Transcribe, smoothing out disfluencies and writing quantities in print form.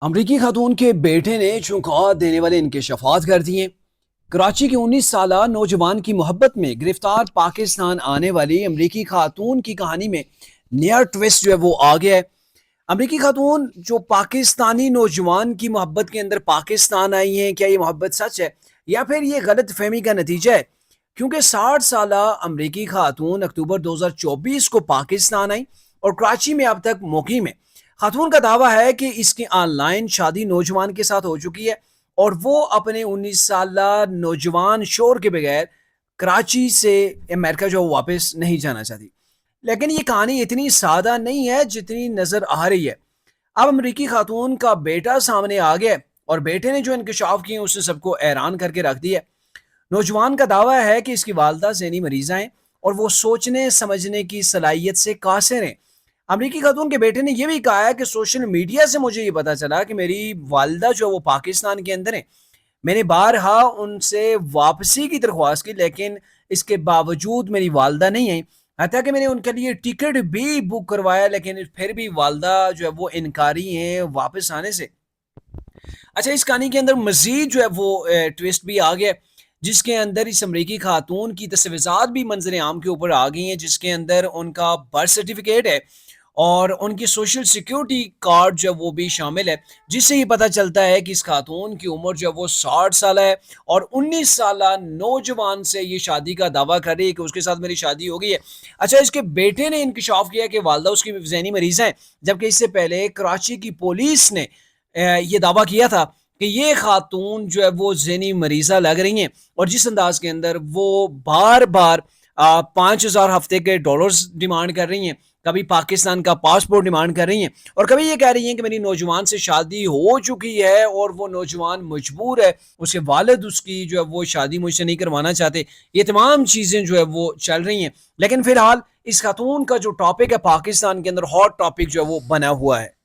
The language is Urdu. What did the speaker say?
امریکی خاتون کے بیٹے نے چونکا دینے والے انکشافات کر دیے۔ کراچی کے 19 سالہ نوجوان کی محبت میں گرفتار پاکستان آنے والی امریکی خاتون کی کہانی میں نیا ٹویسٹ جو ہے وہ آ گیا ہے۔ امریکی خاتون جو پاکستانی نوجوان کی محبت کے اندر پاکستان آئی ہیں، کیا یہ محبت سچ ہے یا پھر یہ غلط فہمی کا نتیجہ ہے؟ کیونکہ 60 سالہ امریکی خاتون اکتوبر 2024 کو پاکستان آئی اور کراچی میں اب تک مقیم ہے۔ خاتون کا دعویٰ ہے کہ اس کی آن لائن شادی نوجوان کے ساتھ ہو چکی ہے اور وہ اپنے 19 سالہ نوجوان شور کے بغیر کراچی سے امریکہ جو واپس نہیں جانا چاہتی۔ لیکن یہ کہانی اتنی سادہ نہیں ہے جتنی نظر آ رہی ہے۔ اب امریکی خاتون کا بیٹا سامنے آ گیا اور بیٹے نے جو انکشاف کیے اس نے سب کو حیران کر کے رکھ دیا۔ نوجوان کا دعویٰ ہے کہ اس کی والدہ ذہنی مریضہ ہیں اور وہ سوچنے سمجھنے کی صلاحیت سے قاصر ہیں۔ امریکی خاتون کے بیٹے نے یہ بھی کہا ہے کہ سوشل میڈیا سے مجھے یہ پتا چلا کہ میری والدہ جو وہ پاکستان کے اندر ہیں، میں نے بارہا ان سے واپسی کی درخواست کی لیکن اس کے باوجود میری والدہ نہیں آئی، حتیٰ کہ میں نے ان کے لیے ٹکٹ بھی بک کروایا لیکن پھر بھی والدہ جو ہے وہ انکاری ہیں واپس آنے سے۔ اچھا، اس کہانی کے اندر مزید جو ہے وہ ٹویسٹ بھی آ گیا جس کے اندر اس امریکی خاتون کی تصویرات بھی منظر عام کے اوپر آ گئی ہیں، جس کے اندر ان کا برتھ سرٹیفکیٹ ہے اور ان کی سوشل سیکیورٹی کارڈ جو وہ بھی شامل ہے، جس سے یہ پتہ چلتا ہے کہ اس خاتون کی عمر جو وہ 60 سالہ ہے اور 19 سالہ نوجوان سے یہ شادی کا دعویٰ کر رہی ہے کہ اس کے ساتھ میری شادی ہو گئی ہے۔ اچھا، اس کے بیٹے نے انکشاف کیا کہ والدہ اس کی ذہنی مریض ہیں، جبکہ اس سے پہلے کراچی کی پولیس نے یہ دعویٰ کیا تھا کہ یہ خاتون جو ہے وہ ذہنی مریضہ لگ رہی ہیں اور جس انداز کے اندر وہ بار بار 5,000 ہفتے کے ڈالرز ڈیمانڈ کر رہی ہیں، کبھی پاکستان کا پاسپورٹ ڈیمانڈ کر رہی ہیں اور کبھی یہ کہہ رہی ہیں کہ میری نوجوان سے شادی ہو چکی ہے اور وہ نوجوان مجبور ہے، اس کے والد اس کی جو ہے وہ شادی مجھ سے نہیں کروانا چاہتے۔ یہ تمام چیزیں جو ہے وہ چل رہی ہیں، لیکن فی الحال اس خاتون کا جو ٹاپک ہے پاکستان کے اندر ہاٹ ٹاپک جو ہے وہ بنا ہوا ہے۔